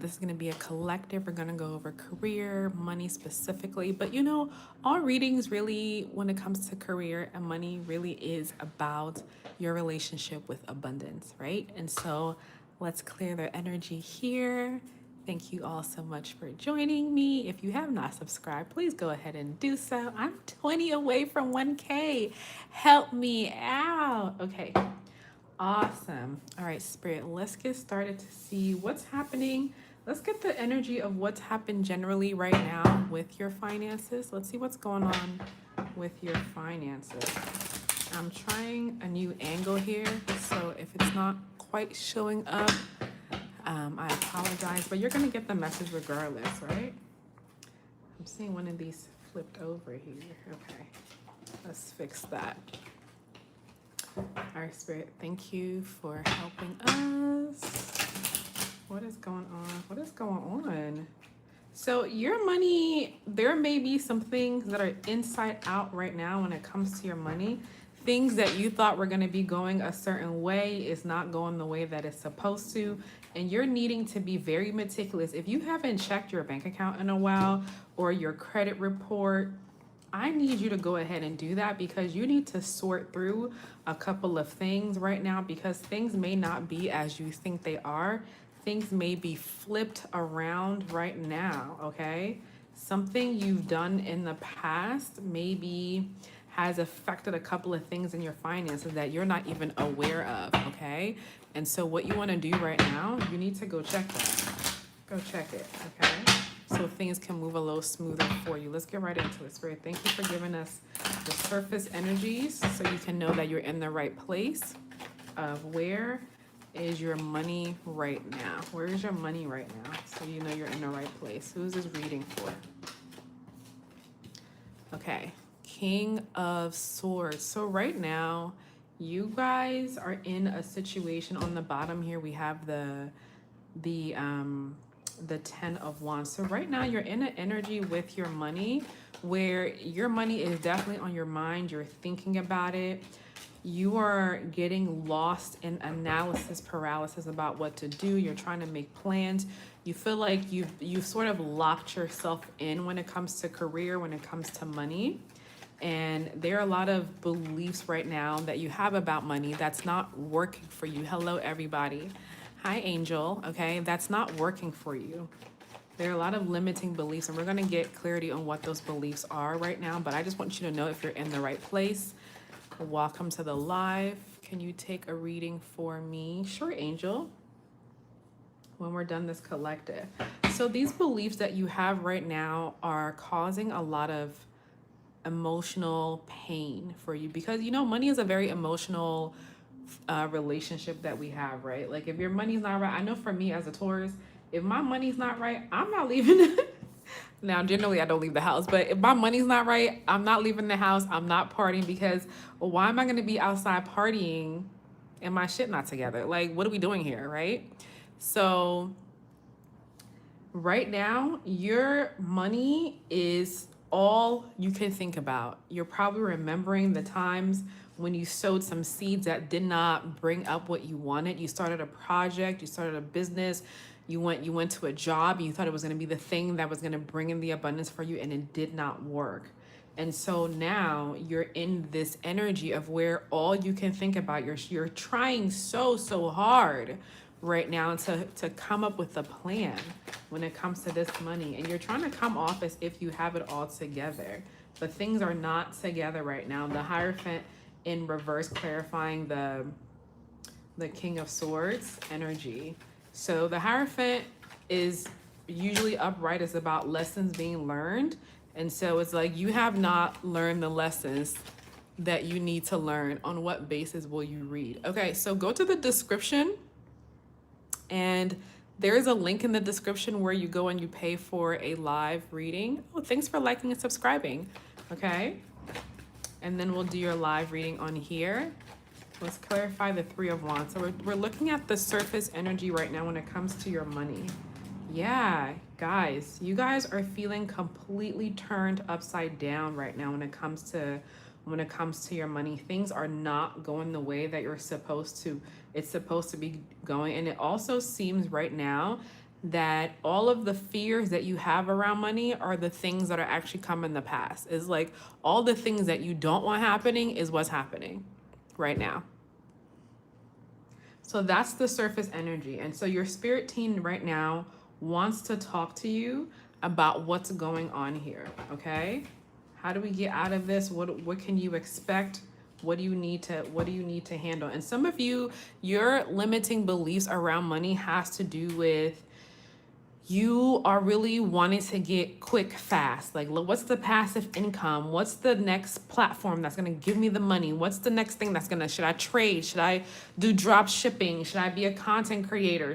This is going to be a collective. We're going to go over career, money specifically. But you know, all readings really, when it comes to career and money, really is about your relationship with abundance, right? And so let's clear their energy here. Thank you all so much for joining me. If you have not subscribed, please go ahead and do so. I'm 20 away from 1K. Help me out. Okay. Awesome. All right, Spirit, let's get started to see what's happening. Let's get the energy of what's happened generally right now with your finances. Let's see what's going on with your finances. I'm trying a new angle here, so if it's not quite showing up, I apologize, but you're going to get the message regardless, right? I'm seeing one of these flipped over here. Okay, let's fix that. All right, Spirit, thank you for helping us. What is going on? What is going on? So your money, there may be some things that are inside out right now when it comes to your money. Things that you thought were going to be going a certain way is not going the way that it's supposed to. And you're needing to be very meticulous. If you haven't checked your bank account in a while or your credit report, I need you to go ahead and do that because you need to sort through a couple of things right now because things may not be as you think they are. Things may be flipped around right now, okay? Something you've done in the past maybe has affected a couple of things in your finances that you're not even aware of, okay? And so what you want to do right now, you need to go check that. Go check it, okay? So things can move a little smoother for you. Let's get right into it, Spirit. Thank you for giving us the surface energies so you can know that you're in the right place of where is your money right now. Where is your money right now? So you know you're in the right place. Who's this reading for? Okay, King of Swords. So right now, you guys are in a situation on the bottom here. We have the 10 of Wands. So right now you're in an energy with your money where your money is definitely on your mind. You're thinking about it. You are getting lost in analysis paralysis about what to do. You're trying to make plans. You feel like you've sort of locked yourself in when it comes to career, when it comes to money. And there are a lot of beliefs right now that you have about money that's not working for you. Hello, everybody. Hi, Angel. Okay, that's not working for you. There are a lot of limiting beliefs, and we're going to get clarity on what those beliefs are right now. But I just want you to know if you're in the right place. Welcome to the live. Can you take a reading for me? Sure, Angel. When we're done this collective. So these beliefs that you have right now are causing a lot of emotional pain for you because, you know, money is a very emotional relationship that we have, right? Like if your money's not right, I know for me as a Taurus, if my money's not right, I'm not leaving. Now, generally I don't leave the house, but if my money's not right, I'm not leaving the house. I'm not partying because why am I going to be outside partying and my shit not together? Like, what are we doing here, right? So right now, your money is all you can think about. You're probably remembering the times when you sowed some seeds that did not bring up what you wanted. You started a project, you started a business, you went to a job, you thought it was going to be the thing that was going to bring in the abundance for you, and it did not work. And so now you're in this energy of where all you can think about, you're trying so hard right now to come up with a plan when it comes to this money, and you're trying to come off as if you have it all together, but things are not together right now. The Hierophant in reverse, clarifying the King of Swords energy. So the Hierophant is usually upright. It's about lessons being learned, and so it's like you have not learned the lessons that you need to learn. On what basis will you read? Okay, so go to the description, and there is a link in the description where you go and you pay for a live reading. Oh, thanks for liking and subscribing. Okay. And then we'll do your live reading on here. Let's clarify the Three of Wands. So we're looking at the surface energy right now when it comes to your money. Yeah, guys, you guys are feeling completely turned upside down right now when it comes to your money. Things are not going the way that it's supposed to be going. And it also seems right now that all of the fears that you have around money are the things that are actually coming to pass. It's like all the things that you don't want happening is what's happening right now. So that's the surface energy. And so your spirit team right now wants to talk to you about what's going on here, okay? How do we get out of this? What can you expect? What do you need to handle? And some of you, your limiting beliefs around money has to do with you are really wanting to get quick, fast. Like, look, what's the passive income? What's the next platform that's going to give me the money? What's the next thing that's going to, should I trade? Should I do drop shipping? Should I be a content creator?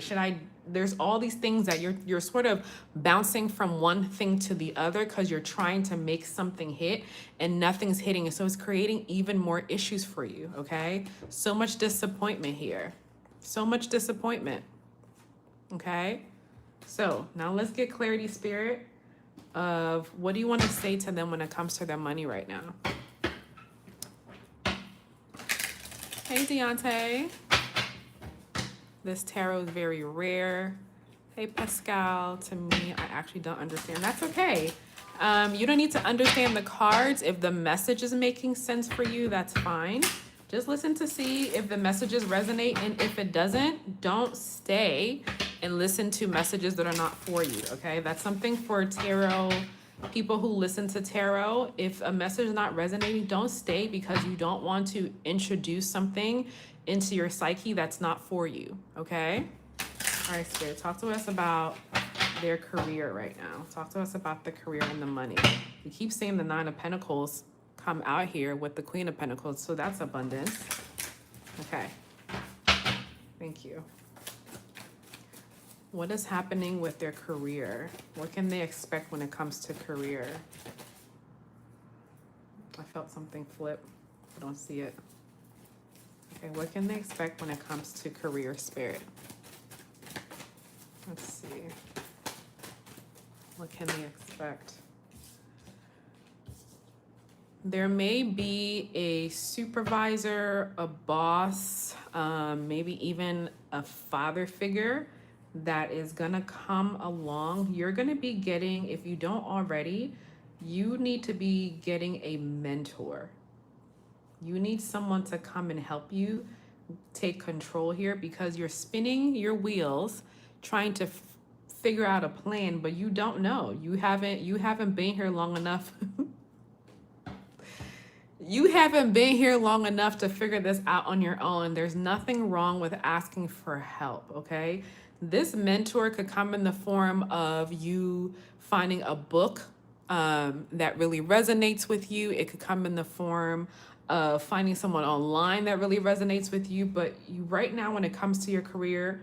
There's all these things that you're sort of bouncing from one thing to the other because you're trying to make something hit and nothing's hitting. And so it's creating even more issues for you, okay? So much disappointment here. So much disappointment, okay? So now let's get clarity, spirit, of what do you want to say to them when it comes to their money right now? Hey, Deontay. This tarot is very rare. Hey, Pascal. To me, I actually don't understand. That's okay. You don't need to understand the cards. If the message is making sense for you, that's fine. Just listen to see if the messages resonate, and if it doesn't, don't stay and listen to messages that are not for you, okay? That's something for tarot, people who listen to tarot. If a message is not resonating, don't stay because you don't want to introduce something into your psyche that's not for you, okay? All right, Spirit, talk to us about their career right now. Talk to us about the career and the money. We keep seeing the Nine of Pentacles come out here with the Queen of Pentacles, so that's abundance. Okay, thank you. What is happening with their career? What can they expect when it comes to career? I felt something flip. I don't see it. Okay, what can they expect when it comes to career, Spirit? Let's see. What can they expect? There may be a supervisor, a boss, maybe even a father figure that is gonna come along. You're gonna be getting, if you don't already, you need to be getting a mentor. You need someone to come and help you take control here because you're spinning your wheels trying to figure out a plan, but you don't know. You haven't been here long enough. You haven't been here long enough to figure this out on your own. There's nothing wrong with asking for help, okay? This mentor could come in the form of you finding a book that really resonates with you. It could come in the form of finding someone online that really resonates with you. But you, right now, when it comes to your career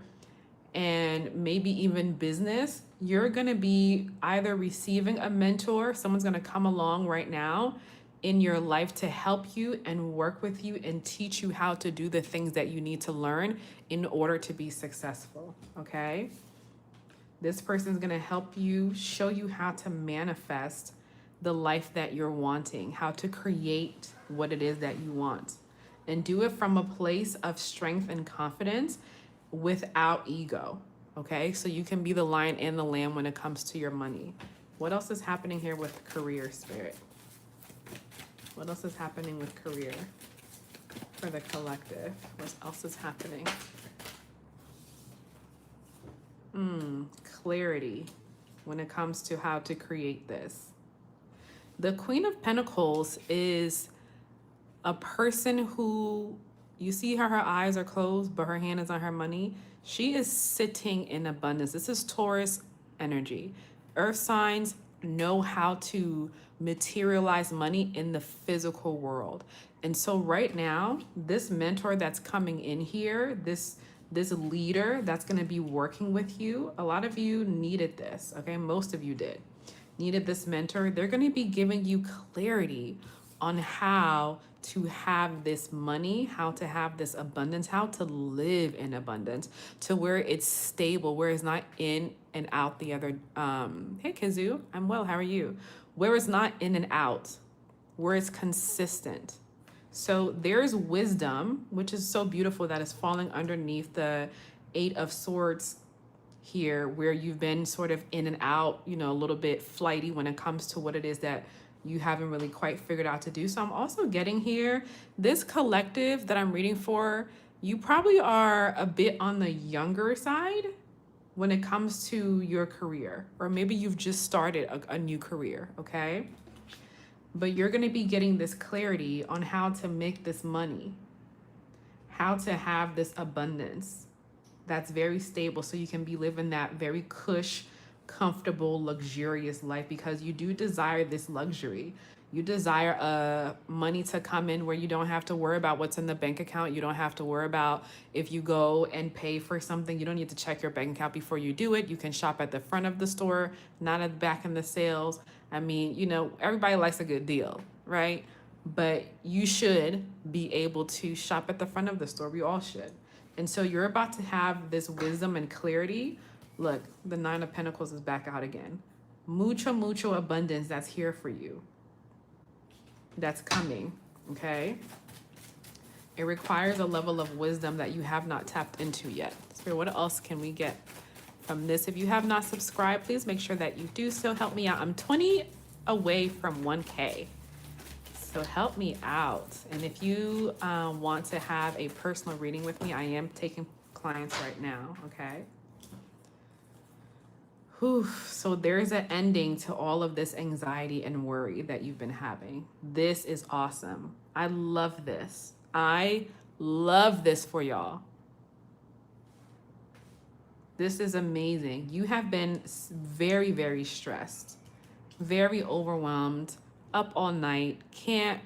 and maybe even business, you're going to be either receiving a mentor, someone's going to come along right now in your life to help you and work with you and teach you how to do the things that you need to learn in order to be successful, okay? This person is going to help you, show you how to manifest the life that you're wanting, how to create what it is that you want, and do it from a place of strength and confidence without ego, okay? So you can be the lion and the lamb when it comes to your money. What else is happening here with career, Spirit? What else is happening with career for the collective? What else is happening? Clarity when it comes to how to create this. The Queen of Pentacles is a person who, you see how her eyes are closed, but her hand is on her money. She is sitting in abundance. This is Taurus energy. Earth signs know how to materialize money in the physical world. And so right now, this mentor that's coming in here, this leader that's going to be working with you, a lot of you needed this, okay? Most of you needed this mentor. They're going to be giving you clarity on how to have this money, how to have this abundance, how to live in abundance to where it's stable, where it's not in and out the other. Hey, Kazoo, I'm well. How are you? Where it's not in and out, where it's consistent. So there's wisdom, which is so beautiful that is falling underneath the Eight of Swords here where you've been sort of in and out, you know, a little bit flighty when it comes to what it is that you haven't really quite figured out to do. So I'm also getting here, this collective that I'm reading for, you probably are a bit on the younger side when it comes to your career, or maybe you've just started a new career, okay? But you're gonna be getting this clarity on how to make this money, how to have this abundance that's very stable so you can be living that very cush, comfortable, luxurious life, because you do desire this luxury. You desire money to come in where you don't have to worry about what's in the bank account. You don't have to worry about if you go and pay for something. You don't need to check your bank account before you do it. You can shop at the front of the store, not at the back in the sales. I mean, you know, everybody likes a good deal, right? But you should be able to shop at the front of the store. We all should. And so you're about to have this wisdom and clarity. Look, the Nine of Pentacles is back out again. Mucho abundance that's here for you. That's coming, okay? It requires a level of wisdom that you have not tapped into yet. So what else can we get from this? If you have not subscribed, please make sure that you do so. Help me out. I'm 20 away from 1K. So help me out. And if you want to have a personal reading with me, I am taking clients right now, okay? Whew. So there's an ending to all of this anxiety and worry that you've been having. This is awesome. I love this. I love this for y'all. This is amazing. You have been very stressed, very overwhelmed, up all night, can't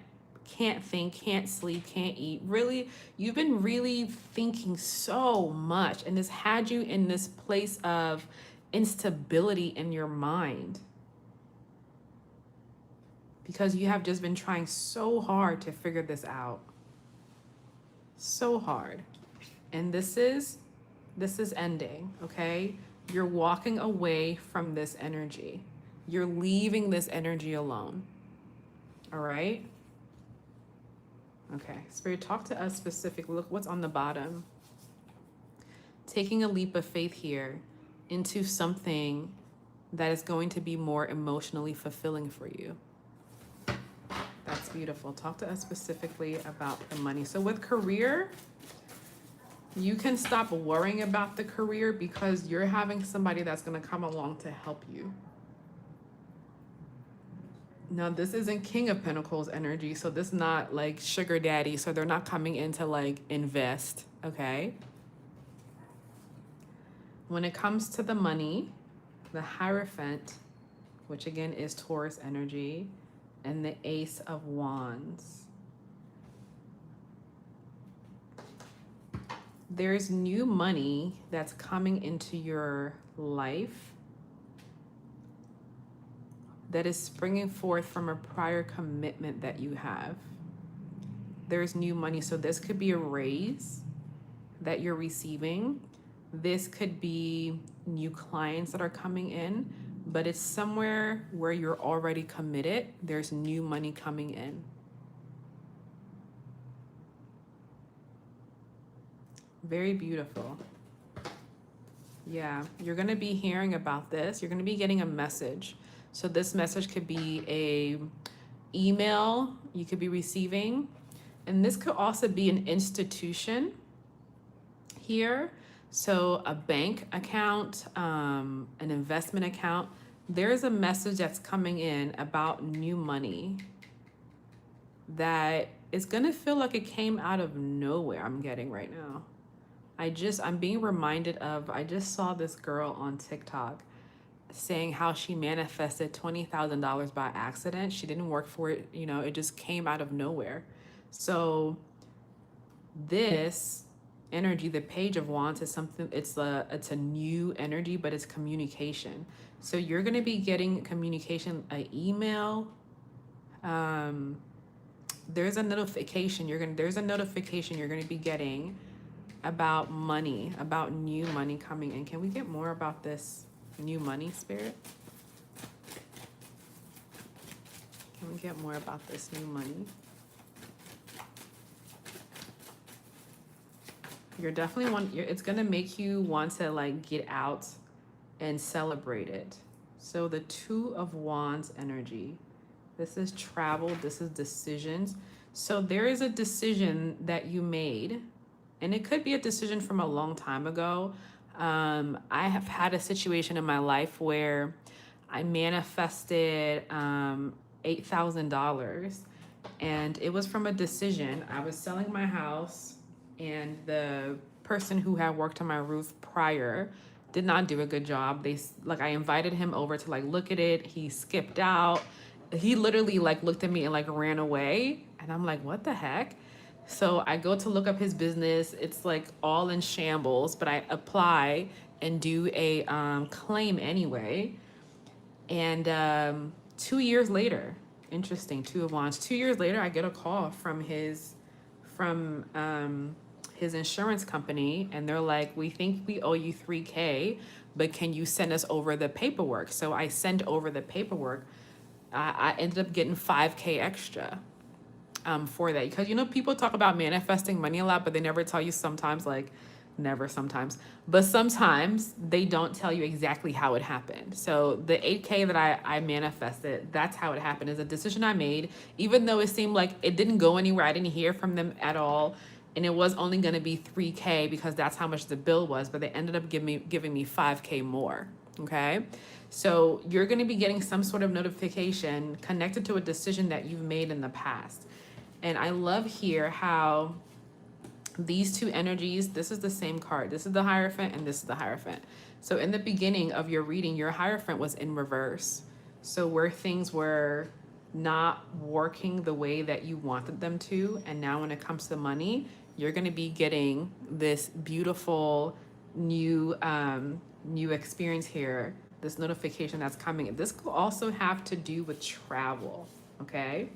think, can't sleep, can't eat. Really, you've been really thinking so much, and this had you in this place of instability in your mind because you have just been trying so hard to figure this out. So hard. And this is ending, okay? You're walking away from this energy. You're leaving this energy alone. All right? Okay, Spirit, talk to us specifically. Look what's on the bottom. Taking a leap of faith here into something that is going to be more emotionally fulfilling for you. That's beautiful. Talk to us specifically about the money. So with career, you can stop worrying about the career because you're having somebody that's going to come along to help you. Now, this isn't King of Pentacles energy, so this is not like sugar daddy, so they're not coming in to like invest, okay? When it comes to the money, the Hierophant, which again is Taurus energy, and the Ace of Wands. There's new money that's coming into your life that is springing forth from a prior commitment that you have. There's new money, so this could be a raise that you're receiving. This could be new clients that are coming in, but it's somewhere where you're already committed. There's new money coming in. Very beautiful. Yeah, you're going to be hearing about this. You're going to be getting a message. So this message could be a email you could be receiving. And this could also be an institution here. So a bank account, an investment account. There's a message that's coming in about new money that is going to feel like it came out of nowhere. I'm getting right now. I'm being reminded of, I just saw this girl on TikTok saying how she manifested $20,000 by accident. She didn't work for it. You know, it just came out of nowhere. So this energy, the Page of Wands, is something, it's a new energy, but it's communication. So you're going to be getting communication, an email. There's a notification you're going to be getting about money, about new money coming in. Can we get more about this new money, Spirit? Can we get more about this new money? You're definitely it's going to make you want to like get out and celebrate it. So the Two of Wands energy. This is travel, this is decisions. So there is a decision that you made, and it could be a decision from a long time ago. I have had a situation in my life where I manifested $8,000, and it was from a decision. I was selling my house, and the person who had worked on my roof prior did not do a good job. I invited him over to look at it. He skipped out. He literally looked at me and ran away, and I'm like, what the heck? So I go to look up his business. It's all in shambles, but I apply and do a claim anyway. And 2 years later, interesting, Two of Wands. 2 years later, I get a call from his insurance company, and they're like, we think we owe you $3,000, but can you send us over the paperwork? So I sent over the paperwork. I ended up getting $5,000 extra for that, because people talk about manifesting money a lot, but they never tell you sometimes, but sometimes they don't tell you exactly how it happened. So the $8,000 that I manifested, that's how it happened. Is a decision I made, even though it seemed like it didn't go anywhere. I didn't hear from them at all, and it was only going to be $3,000 because that's how much the bill was, but they ended up giving me $5,000 more. Okay, so you're going to be getting some sort of notification connected to a decision that you've made in the past. And I love here how these two energies, this is the same card. This is the Hierophant and this is the Hierophant. So in the beginning of your reading, your Hierophant was in reverse. So where things were not working the way that you wanted them to, and now when it comes to money, you're going to be getting this beautiful new experience here, this notification that's coming. This could also have to do with travel, okay?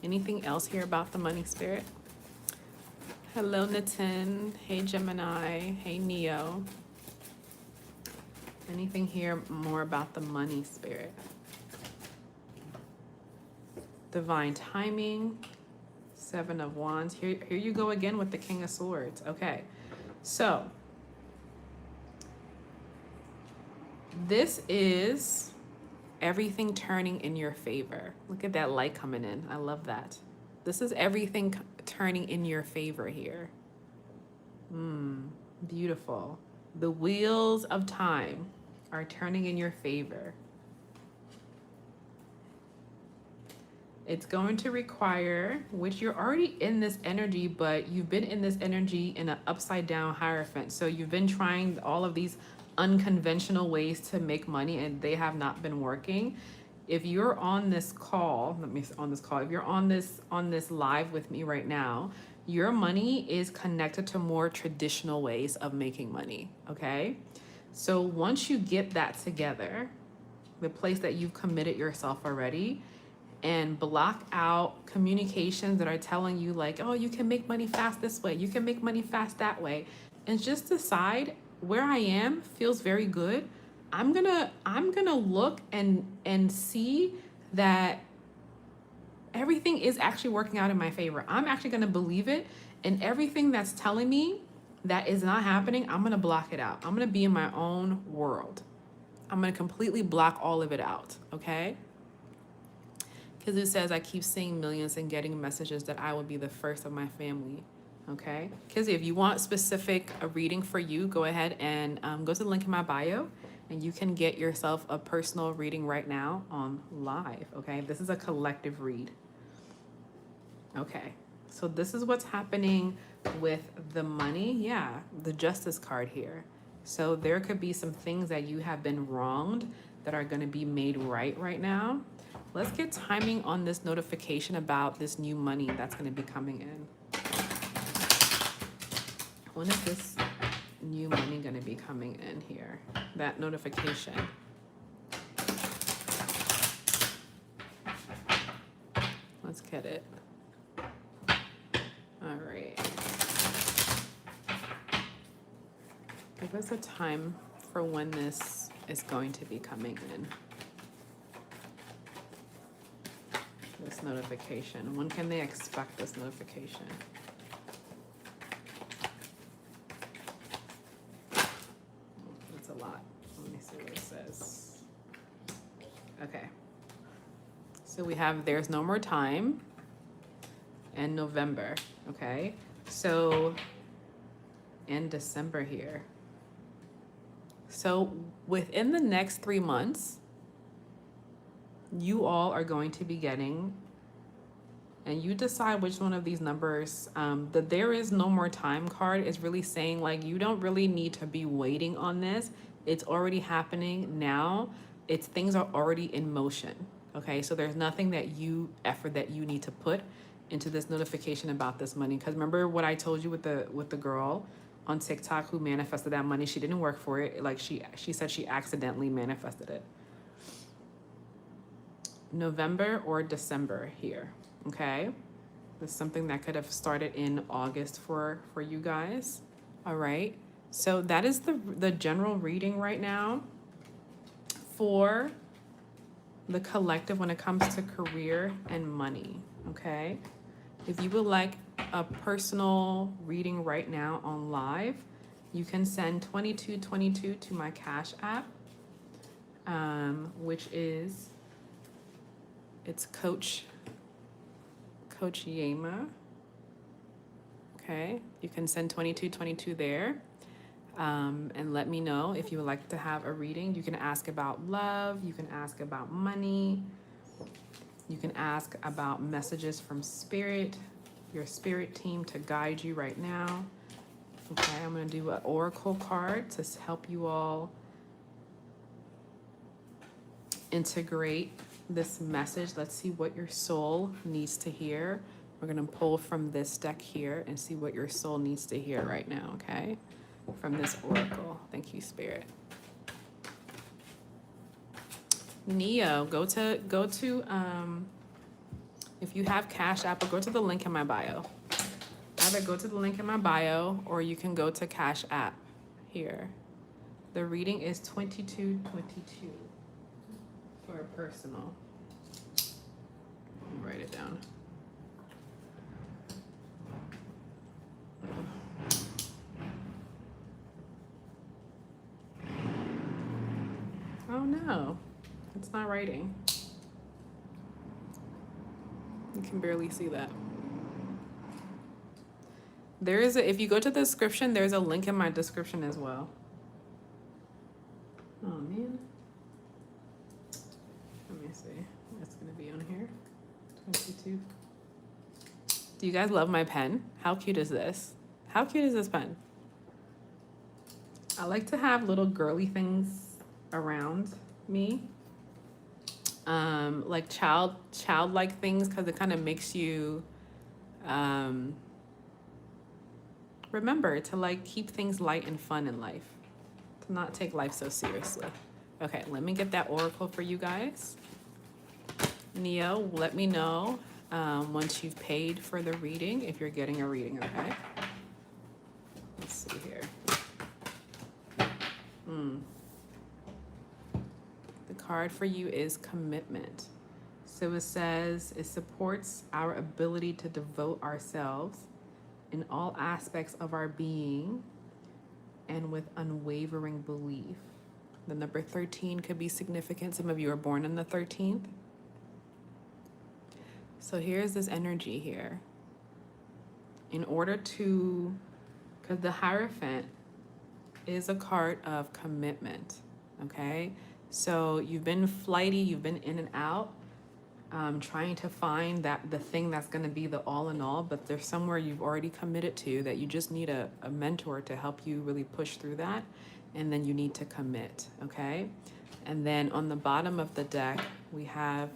Anything else here about the money, Spirit? Hello, Nitin. Hey, Gemini. Hey, Neo. Anything here more about the money, Spirit? Divine timing. Seven of Wands. Here you go again with the King of Swords. Okay, so this is everything turning in your favor. Look at that light coming in. I love that. This is everything turning in your favor here. Beautiful. The wheels of time are turning in your favor. It's going to require, which you're already in this energy, but you've been in this energy in an upside down Hierophant. So you've been trying all of these unconventional ways to make money, and they have not been working. If you're on this call, if you're on this live with me right now, your money is connected to more traditional ways of making money, okay? So once you get that together, the place that you've committed yourself already, and block out communications that are telling you oh, you can make money fast this way, you can make money fast that way, and just decide where I am feels very good. I'm gonna look and see that everything is actually working out in my favor. I'm actually gonna believe it, and everything that's telling me that is not happening, I'm gonna block it out. I'm gonna be in my own world. I'm gonna completely block all of it out, okay? Because it says, I keep seeing millions and getting messages that I will be the first of my family. Okay? Because if you want a reading for you, go ahead and go to the link in my bio, and you can get yourself a personal reading right now on live. Okay? This is a collective read. Okay. So this is what's happening with the money. Yeah, the Justice card here. So there could be some things that you have been wronged that are going to be made right now. Let's get timing on this notification about this new money that's going to be coming in. When is this new money going to be coming in here? That notification. Let's get it. All right. Give us a time for when this is going to be coming in. This notification. When can they expect this notification? That's a lot. Let me see what it says. Okay. So we have There's No More Time and November. Okay. So, and December here. So within the next 3 months, you all are going to be getting, and you decide which one of these numbers, the There Is No More Time card is really saying like, you don't really need to be waiting on this. It's already happening now. Things are already in motion. Okay, so there's nothing that effort that you need to put into this notification about this money. Because remember what I told you with the girl on TikTok who manifested that money? She didn't work for it. Like she said she accidentally manifested it. November or December here. Okay, this is something that could have started in August for you guys. All right, so that is the general reading right now for the collective when it comes to career and money. Okay, if you would like a personal reading right now on live, you can send 2222 to my Cash App, which is, it's Coach Yema. Okay, you can send 2222 there, and let me know if you would like to have a reading. You can ask about love, you can ask about money, you can ask about messages from spirit, your spirit team to guide you right now. Okay, I'm going to do an oracle card to help you all integrate this message. Let's see what your soul needs to hear. We're going to pull from this deck here and see what your soul needs to hear right now, okay? From this oracle. Thank you, Spirit. Neo, go to if you have Cash App, go to the link in my bio. Either go to the link in my bio or you can go to Cash App here. The reading is 2222 for a personal. Let me write it down. Oh no, it's not writing. You can barely see that. There is if you go to the description, there's a link in my description as well. Oh man. Let me see. It's gonna be on here. 22. Do you guys love my pen? How cute is this? How cute is this pen? I like to have little girly things around me. Like childlike things, because it kind of makes you remember to like keep things light and fun in life, to not take life so seriously. Okay, let me get that oracle for you guys. Neo, let me know once you've paid for the reading, if you're getting a reading, okay? Let's see here. The card for you is commitment. So it says it supports our ability to devote ourselves in all aspects of our being and with unwavering belief. The number 13 could be significant. Some of you are born on the 13th. So here's this energy here. In order to, because the Hierophant is a card of commitment, okay? So you've been flighty, you've been in and out, trying to find the thing that's gonna be the all in all, but there's somewhere you've already committed to that you just need a mentor to help you really push through that, and then you need to commit, okay? And then on the bottom of the deck, we have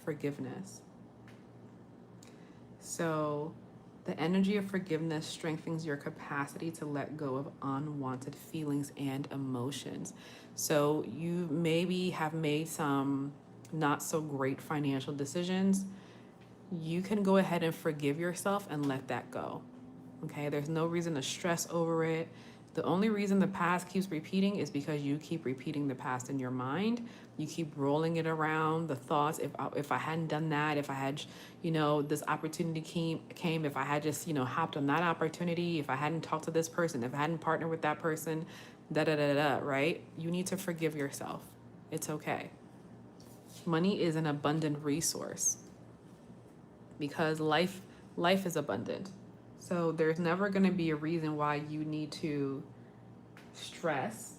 forgiveness. So the energy of forgiveness strengthens your capacity to let go of unwanted feelings and emotions. So you maybe have made some not so great financial decisions. You can go ahead and forgive yourself and let that go. Okay, there's no reason to stress over it. The only reason the past keeps repeating is because you keep repeating the past in your mind. You keep rolling it around, the thoughts. If I hadn't done that, if I had, this opportunity came, if I had just, hopped on that opportunity, if I hadn't talked to this person, if I hadn't partnered with that person, da da da da, right? You need to forgive yourself. It's okay. Money is an abundant resource because life is abundant. So there's never going to be a reason why you need to stress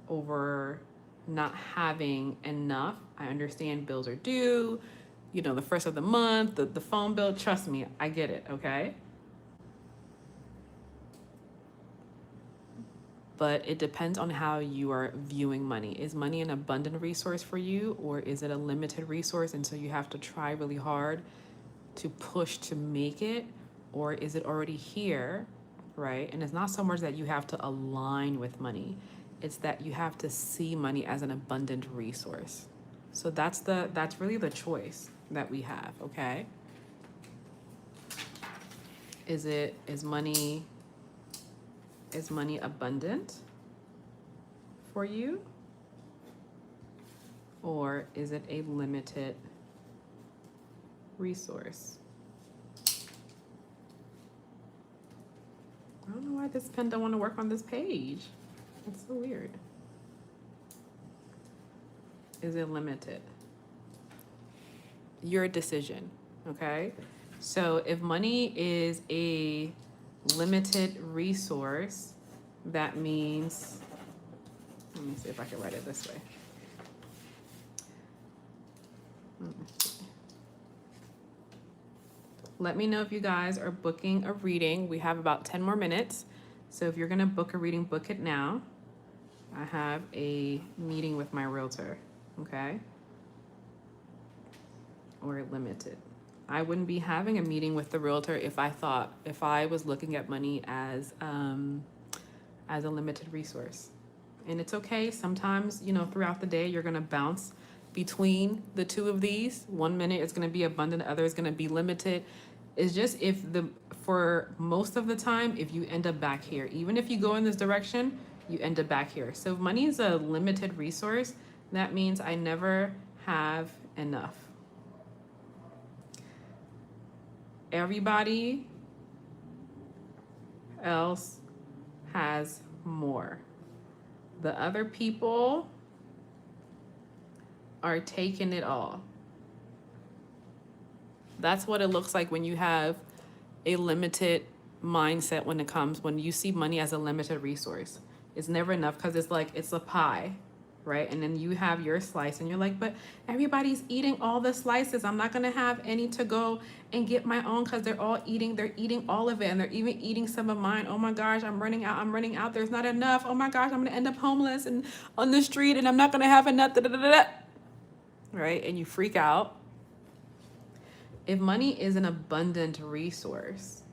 over not having enough. I understand bills are due, the first of the month, the phone bill. Trust me, I get it, okay? But it depends on how you are viewing money. Is money an abundant resource for you, or is it a limited resource and so you have to try really hard to push to make it? Or is it already here, right? And it's not so much that you have to align with money, it's that you have to see money as an abundant resource. So that's really the choice that we have, okay? Is money abundant for you? Or is it a limited resource? I don't know why this pen don't want to work on this page. It's so weird. Is it limited? Your decision, okay? So if money is a limited resource, that means, let me see if I can write it this way. Let me know if you guys are booking a reading. We have about 10 more minutes. So if you're gonna book a reading, book it now. I have a meeting with my realtor, okay? Or limited. I wouldn't be having a meeting with the realtor if I was looking at money as a limited resource. And it's okay. Sometimes, throughout the day, you're gonna bounce between the two of these. 1 minute it's gonna be abundant, the other is gonna be limited. It's just for most of the time, if you end up back here, even if you go in this direction, you end up back here. So if money is a limited resource, that means I never have enough. Everybody else has more. The other people are taking it all. That's what it looks like when you have a limited mindset when you see money as a limited resource. It's never enough because it's a pie, right? And then you have your slice and you're like, but everybody's eating all the slices. I'm not gonna have any to go and get my own because they're eating all of it, and they're even eating some of mine. Oh my gosh, I'm running out. There's not enough. Oh my gosh, I'm gonna end up homeless and on the street and I'm not gonna have enough. Right? And you freak out. If money is an abundant resource,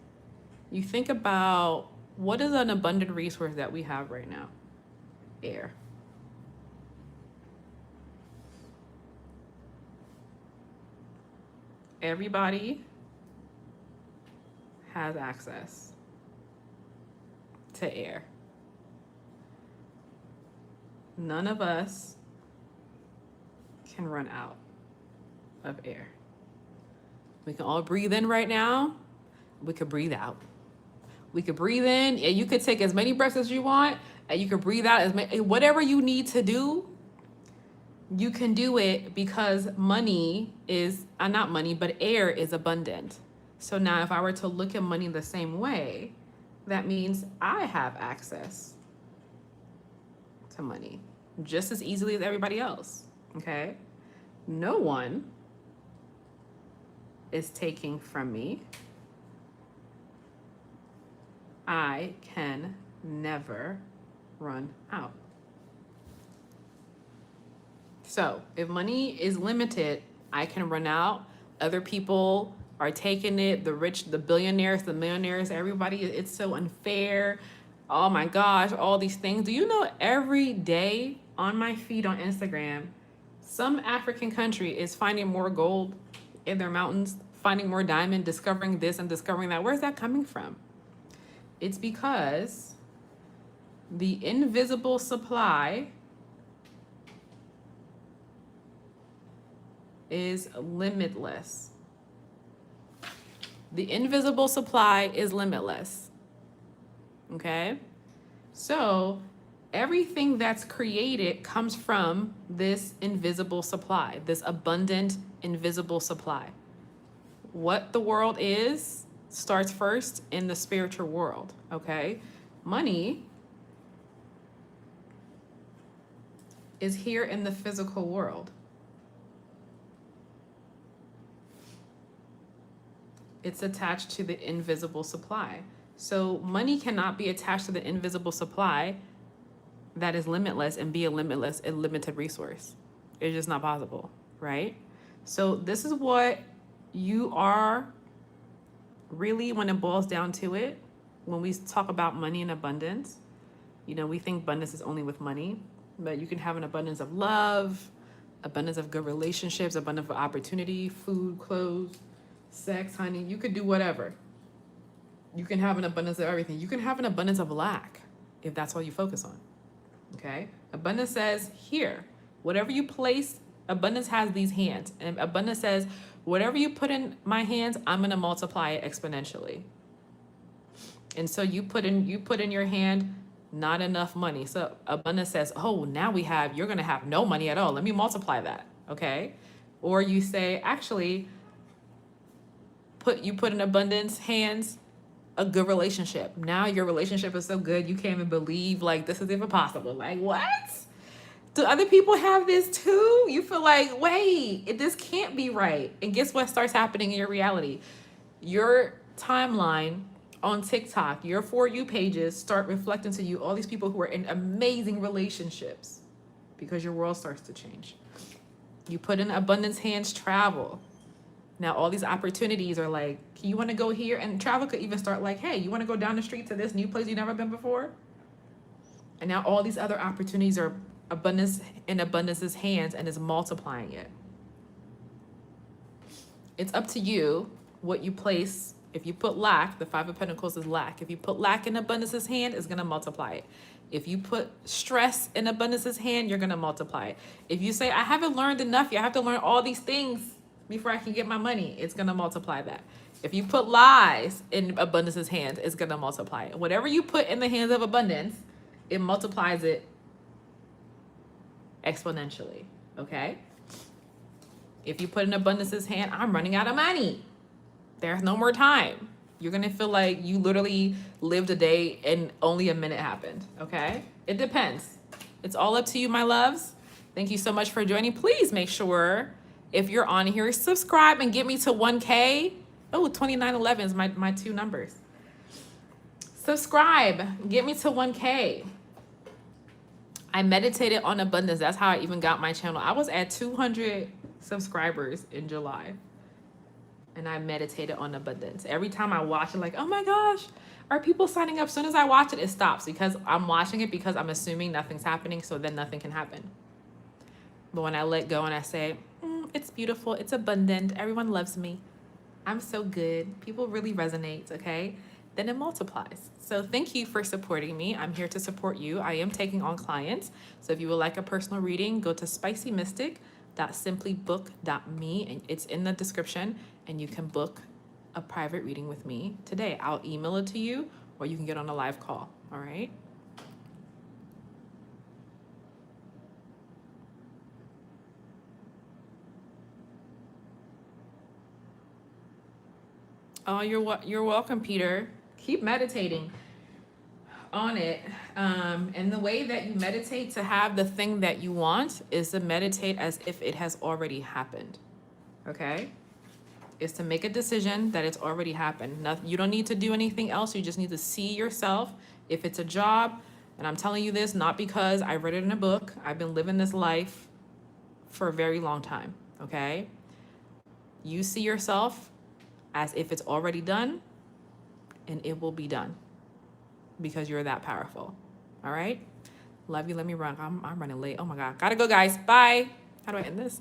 you think about what is an abundant resource that we have right now? Air. Everybody has access to air. None of us can run out of air. We can all breathe in right now. We could breathe out. We could breathe in, and you could take as many breaths as you want, and you could breathe out as many, whatever you need to do, you can do it because money is, not money, but air is abundant. So now if I were to look at money the same way, that means I have access to money just as easily as everybody else, okay? No one is taking from me. I can never run out. So if money is limited, I can run out. Other people are taking it, the rich, the billionaires, the millionaires, everybody, it's so unfair. Oh my gosh, all these things. Do you know every day on my feed on Instagram, some African country is finding more gold in their mountains, finding more diamond, discovering this and discovering that. Where's that coming from? It's because the invisible supply is limitless. The invisible supply is limitless. Okay? So Everything that's created comes from this invisible supply, this abundant, invisible supply. What the world is starts first in the spiritual world, okay? Money is here in the physical world. It's attached to the invisible supply. So money cannot be attached to the invisible supply that is limitless and be a limited resource. It's just not possible, right? So this is what you are really, when it boils down to it, when we talk about money and abundance, you know, we think abundance is only with money, but you can have an abundance of love, abundance of good relationships, abundance of opportunity, food, clothes, sex, honey. You could do whatever. You can have an abundance of everything. You can have an abundance of lack if that's all you focus on. Okay? Abundance says, here, whatever you place, abundance has these hands. And abundance says, whatever you put in my hands, I'm going to multiply it exponentially. And so you put in your hand not enough money. So abundance says, oh, now you're going to have no money at all. Let me multiply that. Okay? Or you say, actually, you put in abundance hands, a good relationship. Now your relationship is so good you can't even believe like this is even possible. Like, what? Do other people have this too? You feel like, wait, this can't be right. And guess what starts happening in your reality? Your timeline on TikTok, your For You pages start reflecting to you all these people who are in amazing relationships because your world starts to change. You put in abundance hands, travel. Now all these opportunities are like, you want to go here? And travel could even start like, hey, you want to go down the street to this new place you've never been before? And now all these other opportunities are abundance in abundance's hands and is multiplying it. It's up to you what you place. If you put lack, the Five of Pentacles is lack. If you put lack in abundance's hand, it's going to multiply it. If you put stress in abundance's hand, you're going to multiply it. If you say, I haven't learned enough yet, I have to learn all these things before I can get my money, it's going to multiply that. If you put lies in abundance's hands, it's going to multiply it. Whatever you put in the hands of abundance, it multiplies it exponentially, okay? If you put in abundance's hand, I'm running out of money. There's no more time. You're going to feel like you literally lived a day and only a minute happened, okay? It depends. It's all up to you, my loves. Thank you so much for joining. Please make sure, if you're on here, subscribe and get me to 1K. Oh, 2911 is my two numbers. Subscribe, get me to 1K. I meditated on abundance. That's how I even got my channel. I was at 200 subscribers in July. And I meditated on abundance. Every time I watch it, like, oh my gosh, are people signing up? As soon as I watch it, it stops because I'm watching it because I'm assuming nothing's happening, so then nothing can happen. But when I let go and I say, it's beautiful, it's abundant, everyone loves me, I'm so good, people really resonate, okay? Then it multiplies. So thank you for supporting me. I'm here to support you. I am taking on clients. So if you would like a personal reading, go to spicymystic.simplybook.me, and it's in the description, and you can book a private reading with me today. I'll email it to you, or you can get on a live call, all right? Oh, you're welcome, Peter. Keep meditating on it. And the way that you meditate to have the thing that you want is to meditate as if it has already happened. Okay? Is to make a decision that it's already happened. You don't need to do anything else. You just need to see yourself. If it's a job, and I'm telling you this not because I read it in a book. I've been living this life for a very long time. Okay? You see yourself as if it's already done, and it will be done because you're that powerful. All right? Love you. Let me run. I'm running late. Oh my God. Gotta go, guys. Bye. How do I end this?